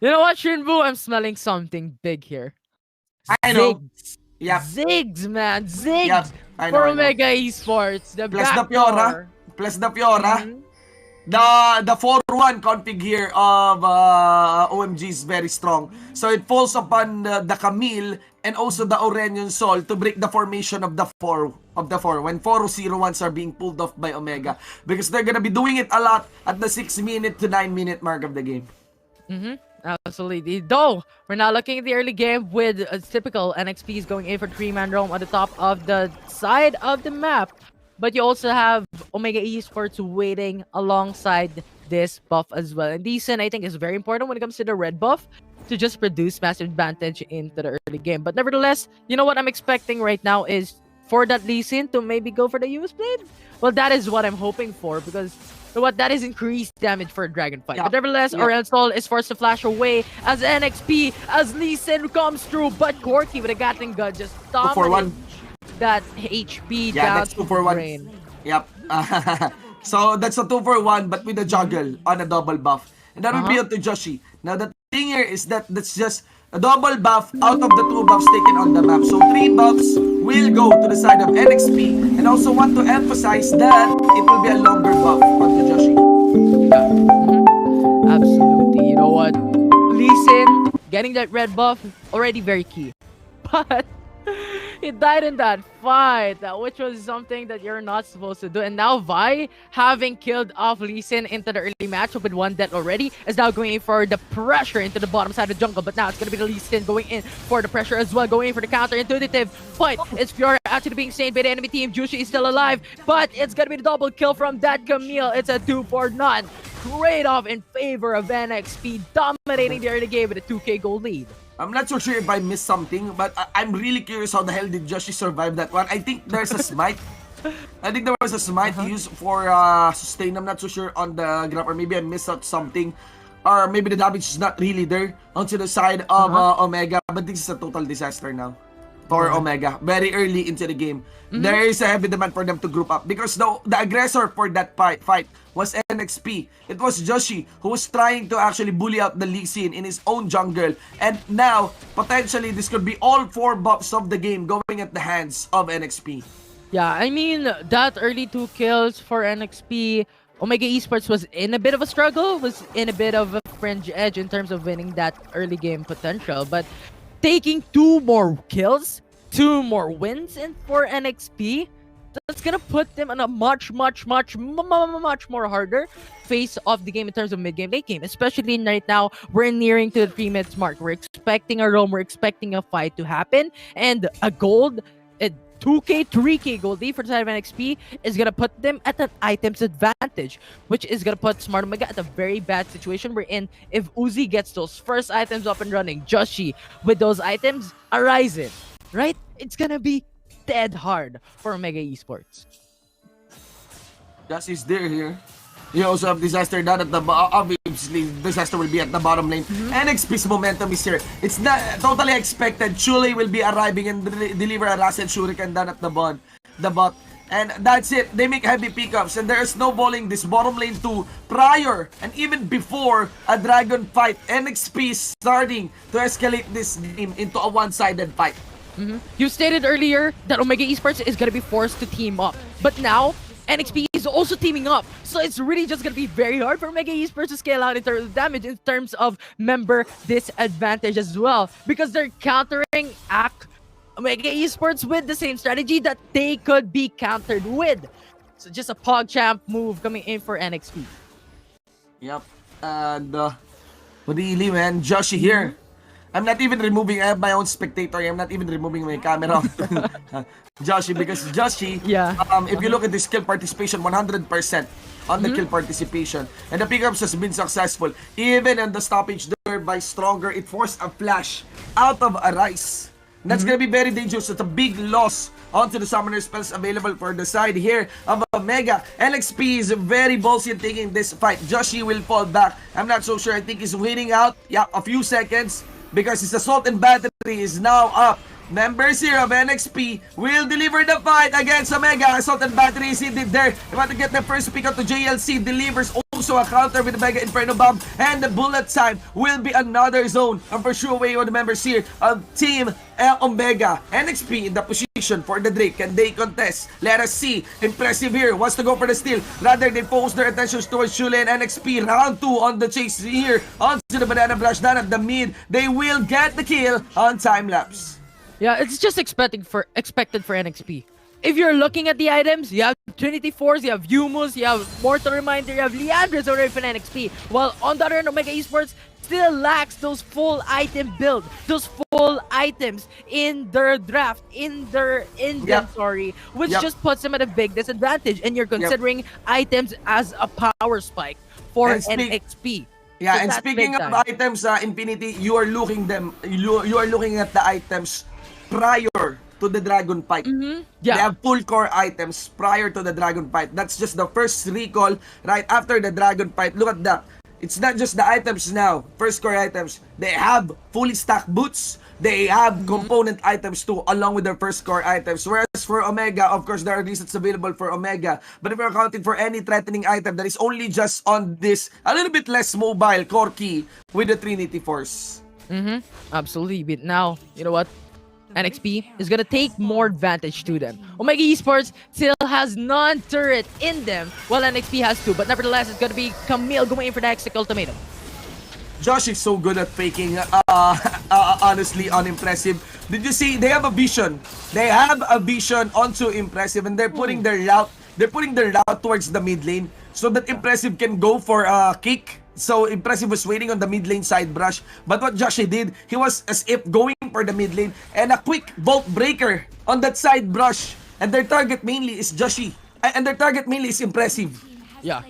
You know what, Shinboo? I'm smelling something big here. I know. Zigs. Yep. Zigs, man. Yep. Zigs I know. for I know. Omega Esports. The Plus the Fiora. backdoor. Plus the Fiora. Mhm. The 4-1 config here of OMG is very strong. So it falls upon the Camille and also the Aurelion Sol to break the formation of the 4 when 401s are being pulled off by Omega, because they're gonna be doing it a lot at the 6 minute to 9 minute mark of the game. Absolutely. Though, we're now looking at the early game with typical NXPs going in for 3-man roam on the top of the side of the map. But you also have Omega Esports waiting alongside this buff as well. And Lee Sin, I think, is very important when it comes to the red buff to just produce massive advantage into the early game. But nevertheless, you know what I'm expecting right now is for that Lee Sin to maybe go for the US Blade? Well, that is what I'm hoping for, because you know what, that is increased damage for a dragon fight. Yeah. But nevertheless, Yeah. Aurelion Sol is forced to flash away as NXP, as Lee Sin comes through, but Corky with a Gatling gun just 2-4-1. dominates that HP Yeah, down that's to 2-4-1. brain. Yep. So that's a 2-4-1 but with a juggle on a double buff. And that will be up to Joshi. Now the thing here is that that's just a double buff out of the 2 buffs taken on the map. So 3 buffs will go to the side of NXP. And also want to emphasize that it will be a longer buff onto Joshi. Absolutely. You know what? Lee Sin getting that red buff already very key. But he died in that fight, which was something that you're not supposed to do. And now Vi, having killed off Lee Sin into the early matchup with 1 death already, is now going in for the pressure into the bottom side of the jungle. But now it's going to be the Lee Sin going in for the pressure as well, going in for the counter-intuitive fight. It's Fiora actually being slain by the enemy team. Jushi is still alive, but it's going to be the double kill from that Camille. It's a 2-for-0. Trade-off in favor of NXP, dominating the early game with a 2k gold lead. I'm not so sure if I missed something, but I'm really curious how the hell did Joshi survive that one. I think there's a smite. I think there was a smite used for sustain. I'm not so sure on the graph, or maybe I missed out something. Or maybe the damage is not really there onto the side of Omega. But this is a total disaster now for Omega. Very early into the game. There is a heavy demand for them to group up, because the aggressor for that fight was NXP. It was Joshi who was trying to actually bully out the Lee Sin in his own jungle. And now, potentially, this could be all 4 buffs of the game going at the hands of NXP. Yeah, I mean, that early 2 kills for NXP, Omega Esports was in a bit of a struggle, was in a bit of a fringe edge in terms of winning that early game potential. But taking 2 more kills, 2 more wins in for NXP, that's gonna put them on a much more harder face of the game in terms of mid-game, late game. Especially right now, we're nearing to the 3 minutes mark. We're expecting a roam, we're expecting a fight to happen, and a gold, a 2k, 3k gold lead for the side of NXP is gonna put them at an items advantage, which is gonna put Smart Omega at a very bad situation we're in. If Uzi gets those first items up and running, Joshi with those items, Horizon, right? It's gonna be dead hard for Omega Esports. Joshi's there here. You also have Disaster down at the obviously Disaster will be at the bottom lane. NXP's momentum is here. It's not totally expected. Chule will be arriving and deliver a Rasen Shuriken down at the bot. And that's it. They make heavy pickups, and they're snowballing this bottom lane too prior and even before a dragon fight. NXP is starting to escalate this game into a one-sided fight. You stated earlier that Omega Esports is gonna be forced to team up, but now NXP is also teaming up, so it's really just gonna be very hard for Omega Esports to scale out in terms of damage, in terms of member disadvantage as well, because they're countering Omega Esports with the same strategy that they could be countered with. So just a PogChamp move coming in for NXP. Yep. And really, man, Joshi here. I'm not even removing, I have my own spectator. I'm not even removing my camera. Joshi, because Joshi, if you look at the skill participation, 100% on the kill participation. And the pickups has been successful. Even in the stoppage there by Stronger, it forced a flash out of a Rise. That's gonna be very dangerous. It's a big loss onto the summoner spells available for the side here of Omega. NXP is very ballsy in taking this fight. Joshi will fall back. I'm not so sure. I think he's waiting out. Yeah, a few seconds, because his assault and battery is now up. Members here of NXP will deliver the fight against Omega. Assault and battery is indeed there. They want to get the first pick up to JLC. Delivers also a counter with the Mega Inferno Bomb, and the bullet time will be another zone. And for sure, way on the members here of Team Omega. NXP in the position for the Drake. Can they contest? Let us see. Impressive here. Wants to go for the steal. Rather, they focus their attentions towards Shule and NXP. Round 2 on the chase here. Onto the Banana Blast down at the mid. They will get the kill on time lapse. Yeah, it's just expected for NXP. If you're looking at the items, you have Trinity Force, you have Yumus, you have Mortal Reminder, you have Leandra's already for NXP. While on the other end, Omega Esports still lacks those full item build, those full items in their draft, in their inventory, which just puts them at a big disadvantage. And you're considering items as a power spike for NXP. Yeah, So and speaking of items, Infinity, you are looking at the items prior to the Dragon Fight. Yeah. They have full core items prior to the Dragon Fight. That's just the first recall right after the Dragon Fight. Look at that. It's not just the items now, first core items. They have fully stacked boots. They have component items too, along with their first core items. Whereas for Omega, of course, there are resets available for Omega. But if you're accounting for any threatening item that is only just on this, a little bit less mobile core key with the Trinity Force. Absolutely. But now, you know what? NXP is gonna take more advantage to them. Omega Esports still has non-turret in them, while NXP has 2. But nevertheless, it's gonna be Camille going in for the Hextech Ultimatum. Josh is so good at faking, honestly unimpressive. Did you see? They have a vision. They have a vision onto impressive, and they're putting their route towards the mid lane so that impressive can go for a kick. So impressive was waiting on the mid lane side brush, but what Joshi did, he was as if going for the mid lane and a quick bolt breaker on that side brush, and their target mainly is Joshi, and their target mainly is impressive. Yeah.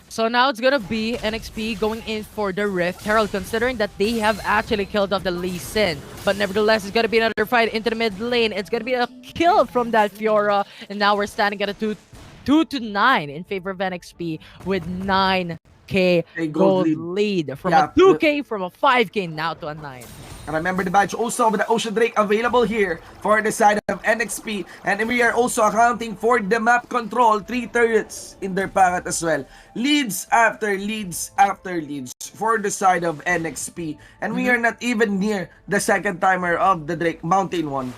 So now it's gonna be NXP going in for the Rift Herald, considering that they have actually killed off the Lee Sin. But nevertheless, it's gonna be another fight into the mid lane. It's gonna be a kill from that Fiora, and now we're standing at a 2-9 in favor of NXP with 9K gold lead from a 2K, from a 5K now to a 9. And remember the badge also with the Ocean Drake available here for the side of NXP. And we are also accounting for the map control, 3 turrets in their packet as well. Leads after leads after leads for the side of NXP. And we are not even near the second timer of the Drake, Mountain 1.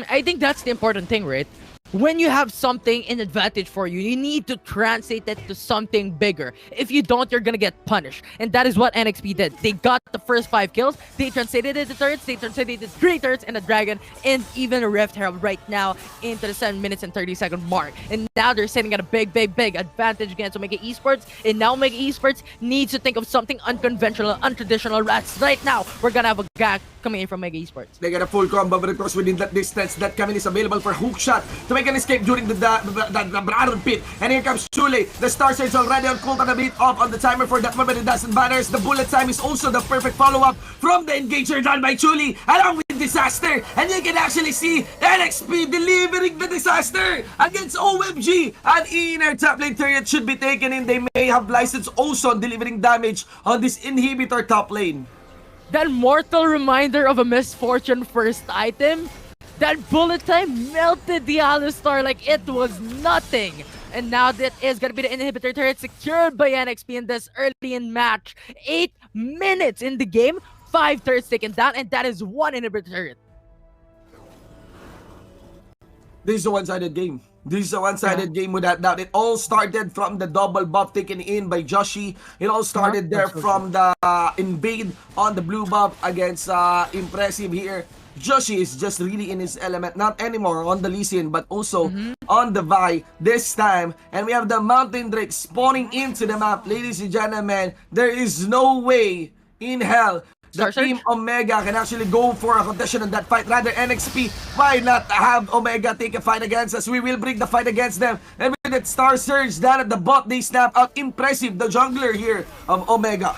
I think that's the important thing, right? When you have something in advantage for you, you need to translate it to something bigger. If you don't, you're gonna get punished. And that is what NXP did. They got the first 5 kills, they translated it to turrets, they translated it to 3 turrets and a dragon, and even a Rift Herald right now into the 7 minutes and 30-second mark. And now they're sitting at a big advantage against Omega Esports. And now Omega Esports needs to think of something unconventional, untraditional. Right now, we're gonna have a gag coming in from Omega Esports. They got a full combo, but of course within that distance, that Camille is available for hook shot to make an escape during the Baron pit. And here comes Chule. The Star Surge already on cooldown, a bit off on the timer for that moment. It doesn't matter. The bullet time is also the perfect follow-up from the engager done by Chule along with Disaster. And you can actually see NXP delivering the Disaster against OMG. An inner top lane turret should be taken in. They may have license also on delivering damage on this inhibitor top lane. That Mortal Reminder of a Misfortune first item, that bullet time melted the Alistar like it was nothing. And now that is going to be the inhibitor turret secured by NXP in this early in match. 8 minutes in the game, 5 turrets taken down, and that is 1 inhibitor turret. This is a one-sided game. This is a one-sided game without doubt. It all started from the double buff taken in by Joshi. It all started there from the invade on the blue buff against Impressive here. Joshi is just really in his element, not anymore on the Lee Sin, but also on the Vi this time. And we have the Mountain Drake spawning into the map. Ladies and gentlemen, there is no way in hell the Team Omega can actually go for a contestation on that fight. Rather, NXP, why not have Omega take a fight against us? We will bring the fight against them. And with that Star Surge down at the bot, they snap out. Impressive, the jungler here of Omega.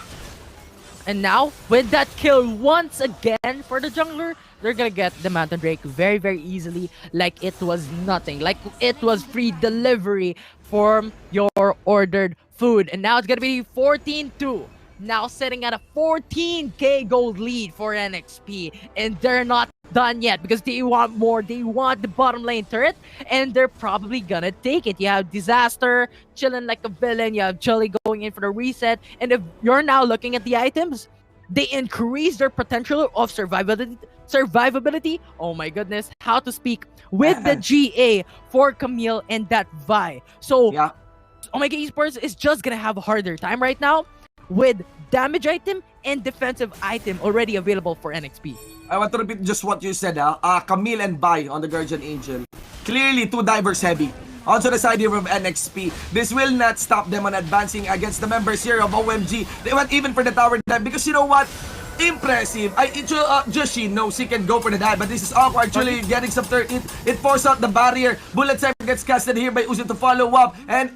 And now, with that kill once again for the jungler, they're gonna get the Mountain Drake very easily, like it was nothing. Like it was free delivery from your ordered food. And now it's gonna be 14-2. Now sitting at a 14K gold lead for NXP, and they're not done yet because they want more. They want the bottom lane turret, and they're probably gonna take it. You have Disaster chilling like a villain. You have Jolly going in for the reset. And if you're now looking at the items, they increase their potential of survivability. Survivability. Oh my goodness, how to speak with the GA for Camille and that Vi. So Yeah. Omega Esports is just gonna have a harder time right now with damage item and defensive item already available for NXP. I want to repeat just what you said, Camille and Bai on the Guardian Angel. Clearly, two divers heavy. Also the side here of NXP. This will not stop them on advancing against the members here of OMG. They went even for the tower dive because you know what? Impressive. Joshi knows he can go for the dive, but this is awkward. Actually getting some turret. It forced out the barrier. Bullet time gets casted here by Uzi to follow up. And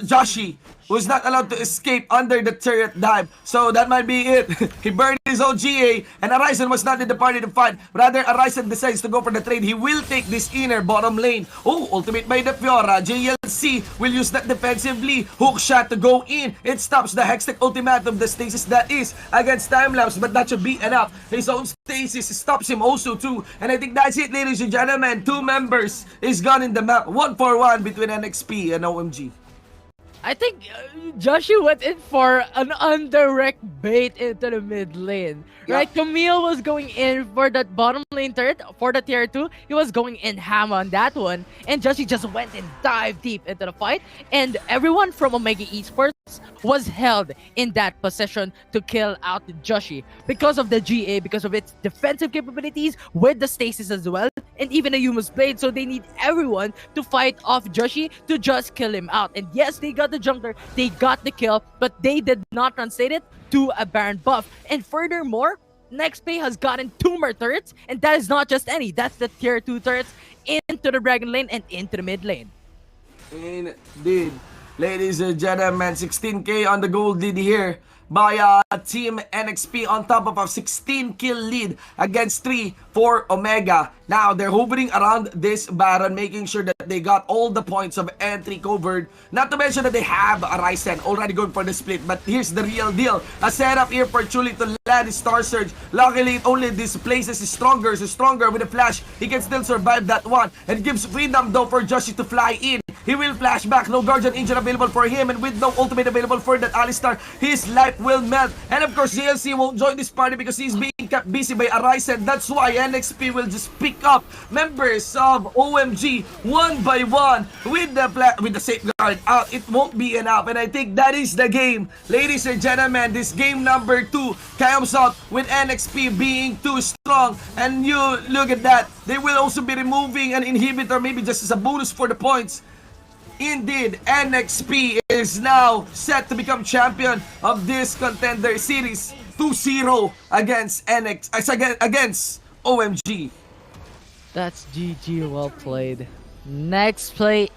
Joshi was not allowed to escape under the turret dive. So that might be it. He burned his own GA, and Arisen was not in the party to fight. Rather, Arisen decides to go for the trade. He will take this inner bottom lane. Oh, ultimate by the Fiora. JLC will use that defensively. Hook shot to go in. It stops the Hextech ultimatum, the stasis that is against Timelapse, but that should be enough. His own stasis stops him also too. And I think that's it, ladies and gentlemen. Two members is gone in the map. 1-for-1 between NXP and OMG. I think Joshi went in for an undirect bait into the mid lane. Right? Camille was going in for that bottom lane turret for the tier 2. He was going in ham on that one. And Joshi just went and dived deep into the fight. And everyone from Omega Esports was held in that position to kill out Joshi because of the GA, because of its defensive capabilities with the stasis as well, and even a Yuma's blade. So they need everyone to fight off Joshi to just kill him out. And yes, they got the jungler, they got the kill, but they did not translate it to a Baron buff. And furthermore, NEXPLAY has gotten 2 more turrets, and that is not just any, that's the tier 2 turrets into the Dragon lane and into the mid lane. Indeed. Ladies and gentlemen, 16k on the gold lead here by Team NXP on top of a 16 kill lead against 3 for Omega. Now, they're hovering around this Baron, making sure that they got all the points of entry covered. Not to mention that they have a Ryzen already going for the split. But here's the real deal. A setup here for Chuli to land his Star Surge. Luckily, only this places is stronger. So stronger with a flash. He can still survive that one. And gives freedom though for Joshi to fly in. He will flash back. No Guardian Angel available for him. And with no ultimate available for that Alistar, his life will melt. And of course, JLC won't join this party because he's being kept busy by Arisen. That's why NXP will just pick up members of OMG one by one with the safeguard out. It won't be enough. And I think that is the game. Ladies and gentlemen, this game number 2 comes out with NXP being too strong. And you look at that. They will also be removing an inhibitor, maybe just as a bonus for the points. Indeed, NXP is now set to become champion of this Contender Series 2-0 against OMG. That's GG, well played. NEXPLAY